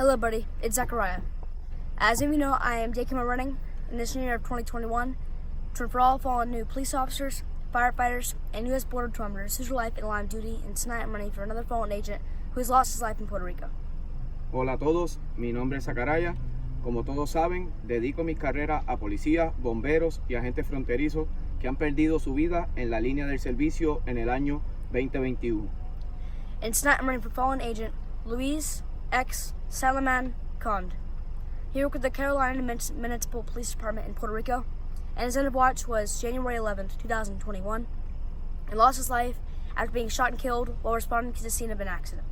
Hello buddy, it's Zachariah. As you know, I am taking my running in this new year of 2021 to for all fallen new police officers, firefighters, and U.S. Border Patrolmen to seize their life in line of duty, and tonight I'm running for another fallen agent who has lost his life in Puerto Rico. Hola a todos, mi nombre es Zachariah. Como todos saben, dedico mi carrera a policías, bomberos y agentes fronterizos que han perdido su vida en la línea del servicio en el año 2021. And tonight I'm running for fallen agent Luis X. Salaman-Conde. He worked with the Carolina Municipal Police Department in Puerto Rico, and his end of watch was January 11th, 2021, and lost his life after being shot and killed while responding to the scene of an accident.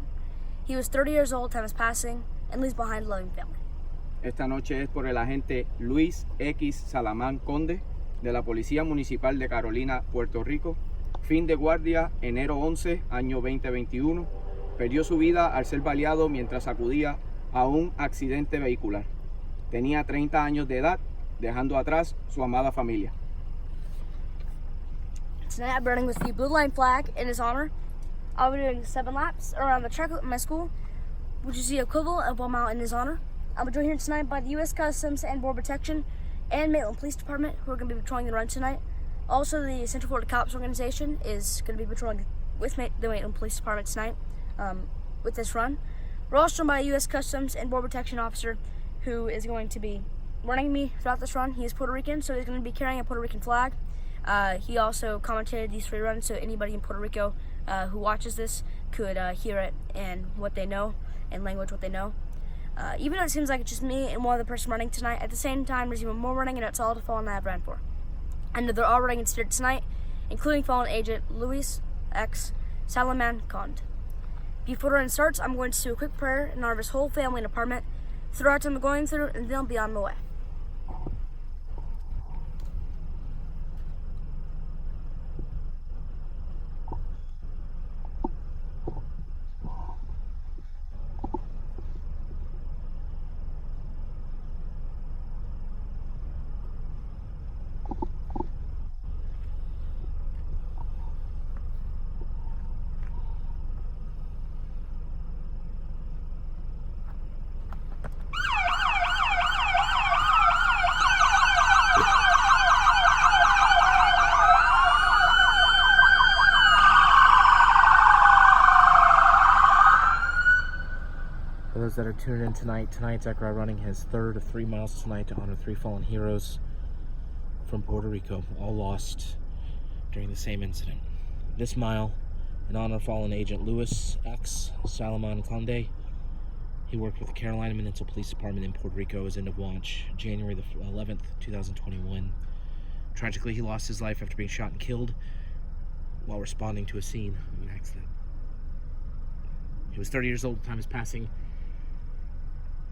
He was 30 years old, time his passing, and leaves behind a loving family. Esta noche es por el agente Luis X. Salaman-Conde de la Policía Municipal de Carolina, Puerto Rico. Fin de guardia, enero 11, año 2021. Perdió su vida al ser baleado mientras acudía a un accidente vehicular. Tenía 30 años de edad, dejando atrás su amada familia. Tonight I'm running with the blue line flag in his honor. I'll be doing 7 laps around the track at my school, which is the equivalent of 1 mile in his honor. I'll be joined here tonight by the U.S. Customs and Border Protection and Maitland Police Department, who are going to be patrolling the run tonight. Also, the Central Florida Cops organization is going to be patrolling with the Maitland Police Department tonight with this run. We're also joined by a U.S. Customs and Border Protection officer who is going to be running me throughout this run. He is Puerto Rican, so he's going to be carrying a Puerto Rican flag. He also commentated these 3 runs, so anybody in Puerto Rico who watches this could hear it and what they know, and language what they know. Even though it seems like it's just me and one other person running tonight, at the same time there's even more running, and it's all to fallen that I've ran for. And they're all running in spirit tonight, including fallen agent Luis X. Salaman-Conde. Before the run starts, I'm going to do a quick prayer in honor of his whole family and apartment throughout time I'm going through, and then I'll be on my way. For those that are tuning in tonight, Zachariah running his 3rd of 3 miles tonight to honor 3 fallen heroes from Puerto Rico, all lost during the same incident. This mile in honor of fallen agent Luis X. Salaman-Conde. He worked with the Carolina Municipal Police Department in Puerto Rico. His end of watch, January the 11th, 2021. Tragically, he lost his life after being shot and killed while responding to a scene of an accident. He was 30 years old at the time of his passing.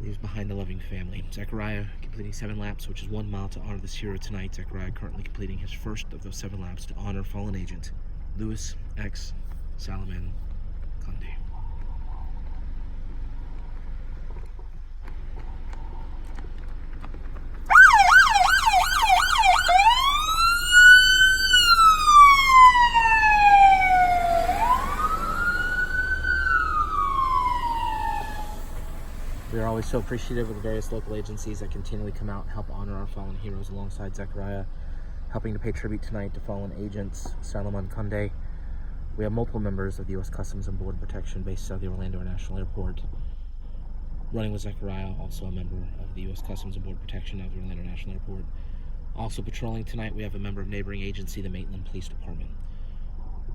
Leaves behind a loving family. Zachariah completing 7 laps, which is 1 mile to honor this hero tonight. Zachariah currently completing his first of those 7 laps to honor fallen agent Luis X. Salaman-Conde. We are always so appreciative of the various local agencies that continually come out and help honor our fallen heroes alongside Zachariah, helping to pay tribute tonight to fallen agents Salaman-Conde. We have multiple members of the U.S. Customs and Border Protection based out of the Orlando International Airport. Running with Zachariah, also a member of the U.S. Customs and Border Protection out of the Orlando International Airport. Also patrolling tonight, we have a member of neighboring agency, the Maitland Police Department.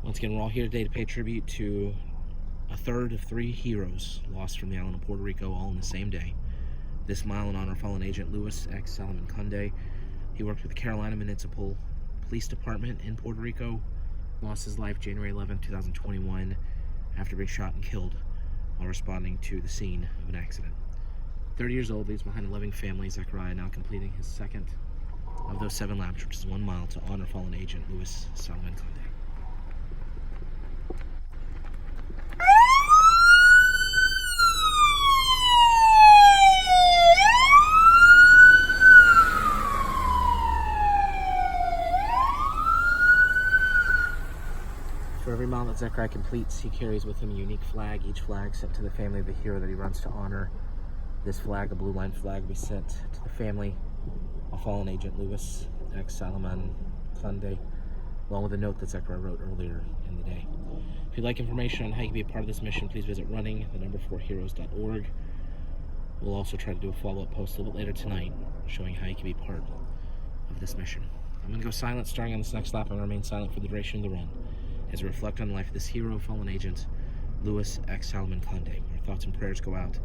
Once again, we're all here today to pay tribute to a 3rd of 3 heroes lost from the island of Puerto Rico, all in the same day. This mile in honor of fallen agent Luis X. Salaman-Conde. He worked with the Carolina Municipal Police Department in Puerto Rico. Lost his life January 11, 2021 after being shot and killed while responding to the scene of an accident. 30 years old, leaves behind a loving family. Zachariah now completing his 2nd of those 7 laps, which is 1 mile to honor fallen agent Luis Salaman-Conde. For every mile that Zachariah completes, he carries with him a unique flag, each flag sent to the family of the hero that he runs to honor. This flag, a blue line flag, will be sent to the family of fallen agent Louis X. Salaman-Conde, along with a note that Zechariah wrote earlier in the day. If you'd like information on how you can be a part of this mission, please visit running4heroes.org. We'll also try to do a follow-up post a little bit later tonight showing how you can be part of this mission. I'm going to go silent starting on this next lap. I'm going to remain silent for the duration of the run as we reflect on the life of this hero, fallen agent, Louis X. Salaman-Conde. Our thoughts and prayers go out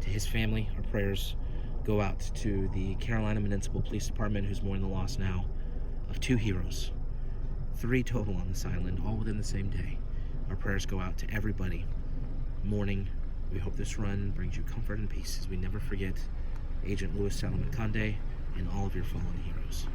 to his family. Our prayers go out to the Carolina Municipal Police Department, who's mourning the loss now of 2 heroes. 3 total on this island, all within the same day. Our prayers go out to everybody mourning. We hope this run brings you comfort and peace as we never forget Agent Louis Salaman-Conde and all of your fallen heroes.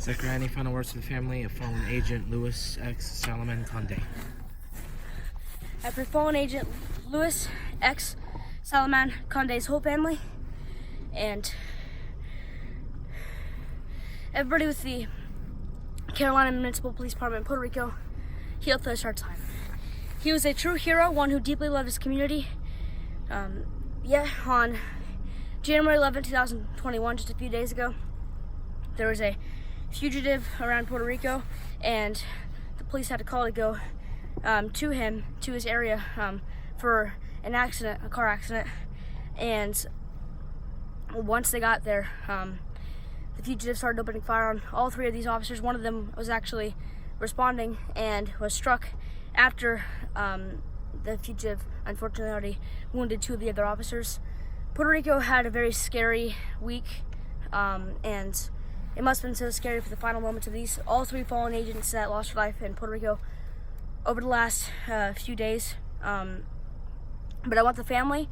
Zachariah, any final words to the family of fallen agent Luis X. Salaman-Conde? After fallen agent Luis X. Salaman-Conde's whole family and everybody with the Carolina Municipal Police Department in Puerto Rico, he'll face hard time. He was a true hero, one who deeply loved his community. On January 11, 2021, just a few days ago, there was a fugitive around Puerto Rico, and the police had a call to go to his area for an accident, a car accident. And once they got there, the fugitive started opening fire on all three of these officers. One of them was actually responding and was struck after the fugitive unfortunately already wounded two of the other officers. Puerto Rico had a very scary week, and it must have been so scary for the final moments of these. All three fallen agents that lost their life in Puerto Rico over the last few days. But I want the family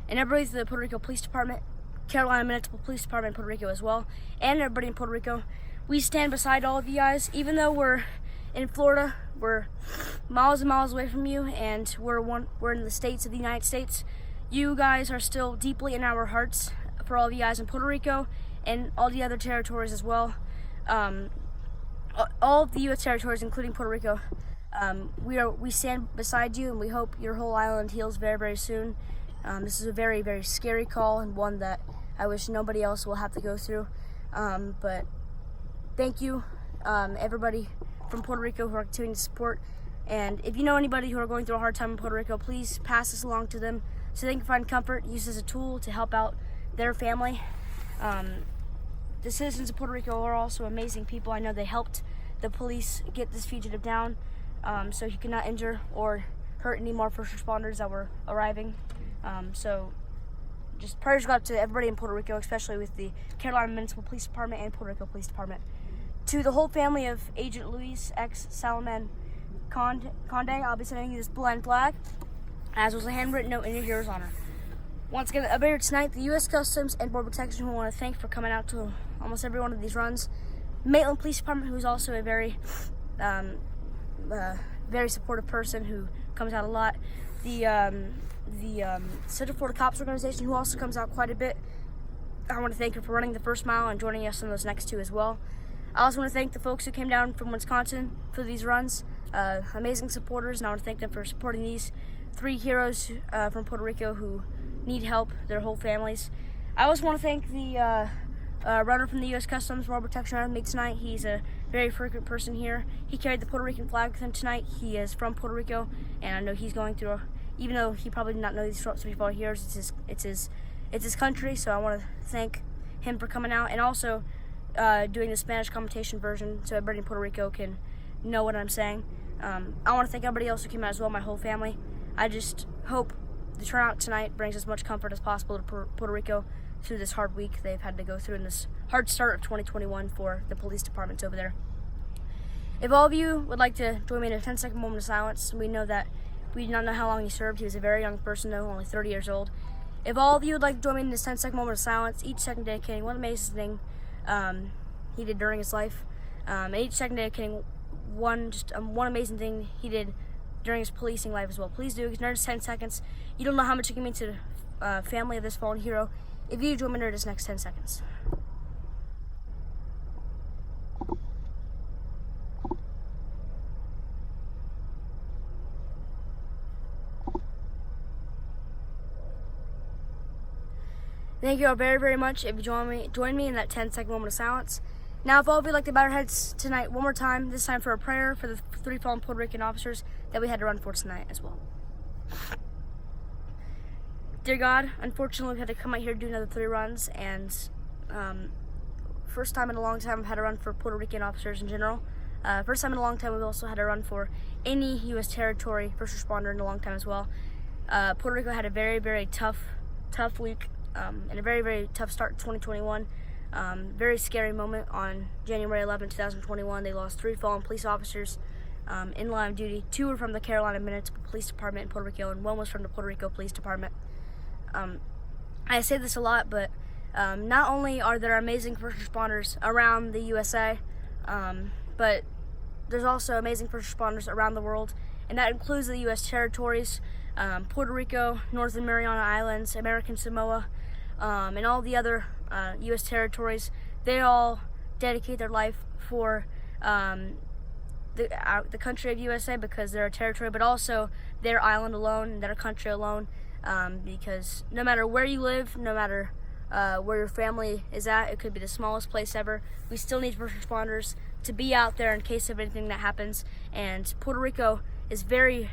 and everybody at the Puerto Rico Police Department, Carolina Municipal Police Department in Puerto Rico as well, and everybody in Puerto Rico. We stand beside all of you guys, even though we're in Florida, we're miles and miles away from you, and we're in the states of the United States. You guys are still deeply in our hearts for all of you guys in Puerto Rico and all the other territories as well. All of the U.S. territories, including Puerto Rico. We stand beside you, and we hope your whole island heals very, very soon. This is a very, very scary call, and one that I wish nobody else will have to go through. But thank you, everybody from Puerto Rico who are continuing to support. And if you know anybody who are going through a hard time in Puerto Rico, please pass this along to them so they can find comfort, use this as a tool to help out their family. The citizens of Puerto Rico are also amazing people. I know they helped the police get this fugitive down, so he could not injure or hurt any more first responders that were arriving. So just prayers go out to everybody in Puerto Rico, especially with the Carolina Municipal Police Department and Puerto Rico Police Department. To the whole family of Agent Luis X. Salaman-Conde, I'll be sending you this blind flag, as was a handwritten note in your hero's honor. Once again, up here tonight, the U.S. Customs and Border Protection, who I want to thank for coming out to almost every one of these runs. Maitland Police Department, who's also a very, very supportive person who comes out a lot. The Central Florida Cops Organization, who also comes out quite a bit. I want to thank her for running the first mile and joining us on those next two as well. I also want to thank the folks who came down from Wisconsin for these runs, amazing supporters, and I want to thank them for supporting these three heroes from Puerto Rico who need help, their whole families. I also want to thank the runner from the U.S. Customs Border Protection with me tonight. He's a very frequent person here. He carried the Puerto Rican flag with him tonight. He is from Puerto Rico, and I know he's going through, even though he probably did not know these short before he hears, it's his country. So I want to thank him for coming out, and also doing the Spanish commentation version so everybody in Puerto Rico can know what I'm saying. I want to thank everybody else who came out as well, my whole family. I just hope the turnout tonight brings as much comfort as possible to Puerto Rico through this hard week they've had to go through in this hard start of 2021 for the police departments over there. If all of you would like to join me in a 10-second moment of silence, we know that we do not know how long he served. He was a very young person, though, only 30 years old. If all of you would like to join me in this 10-second moment of silence, each second dedicating one amazing thing he did during his life, and each second dedicating one amazing thing he did during his policing life as well. Please do, because during this 10 seconds, you don't know how much it can mean to the family of this fallen hero if you join me during this next 10 seconds. Thank you all very, very much if you join me in that 10-second moment of silence. Now, if all of you would like to bow your heads tonight one more time, this time for a prayer for the three fallen Puerto Rican officers that we had to run for tonight as well. Dear God, unfortunately we've had to come out here to do another 3 runs, and first time in a long time I've had to run for Puerto Rican officers in general. First time in a long time we've also had to run for any U.S. territory first responder in a long time as well. Puerto Rico had a very, very tough week and a very, very tough start to 2021. Very scary moment on January 11, 2021. They lost 3 fallen police officers in line of duty. 2 were from the Carolina Municipal Police Department in Puerto Rico, and 1 was from the Puerto Rico Police Department. I say this a lot, but not only are there amazing first responders around the USA, But there's also amazing first responders around the world, and that includes the U.S. territories, Puerto Rico, Northern Mariana Islands, American Samoa, and all the other U.S. territories. They all dedicate their life for the country of USA because they're a territory, but also their island alone, their country alone, because no matter where you live, no matter where your family is at, it could be the smallest place ever, we still need first responders to be out there in case of anything that happens. And Puerto Rico is has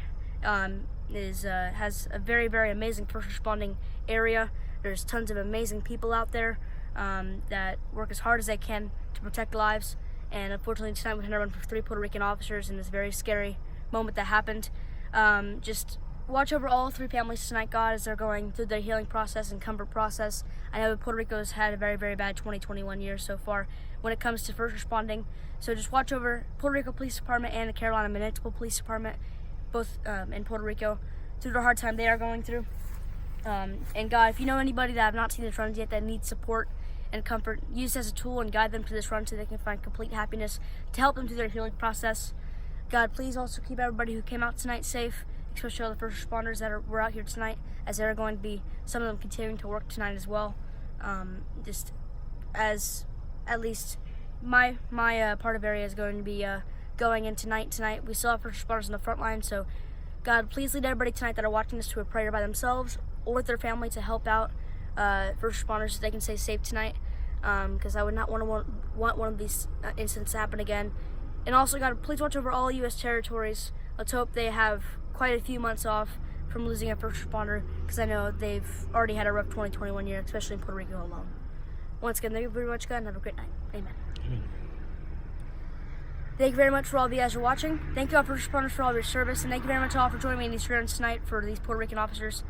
a very, very amazing first responding area. There's tons of amazing people out there that work as hard as they can to protect lives. And unfortunately tonight we had to run for 3 Puerto Rican officers in this very scary moment that happened. Just watch over all 3 families tonight, God, as they're going through their healing process and comfort process. I know Puerto Rico's had a very, very bad 2021 year so far when it comes to first responding. So just watch over Puerto Rico Police Department and the Carolina Municipal Police Department, both in Puerto Rico, through the hard time they are going through. And God, if you know anybody that have not seen this runs yet that needs support and comfort, use it as a tool and guide them to this run so they can find complete happiness to help them through their healing process. God, please also keep everybody who came out tonight safe, especially all the first responders that were out here tonight, as there are going to be some of them continuing to work tonight as well. Just as at least my part of area is going to be going in tonight. We still have first responders on the front line, so God, please lead everybody tonight that are watching this to a prayer by themselves or with their family to help out first responders so they can stay safe tonight, because I would not want one of these incidents to happen again. And also, God, please watch over all U.S. territories. Let's hope they have quite a few months off from losing a first responder, because I know they've already had a rough 2021 year, especially in Puerto Rico alone. Once again, thank you very much, God, and have a great night. Amen. Thank you very much for all of you guys for watching. Thank you all first responders for all of your service, and thank you very much all for joining me in these runs tonight for these Puerto Rican officers.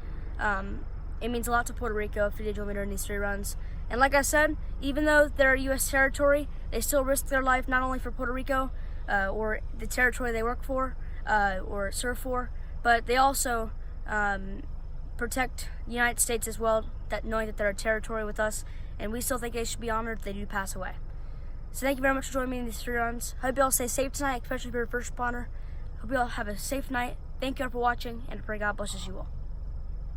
It means a lot to Puerto Rico if you did join me during these 3 runs. And like I said, even though they're a U.S. territory, they still risk their life not only for Puerto Rico or the territory they work for or serve for, but they also protect the United States as well, that knowing that they're a territory with us, and we still think they should be honored if they do pass away. So thank you very much for joining me in these 3 runs. Hope you all stay safe tonight, especially if you're a first responder. Hope you all have a safe night. Thank you all for watching, and I pray God blesses you all.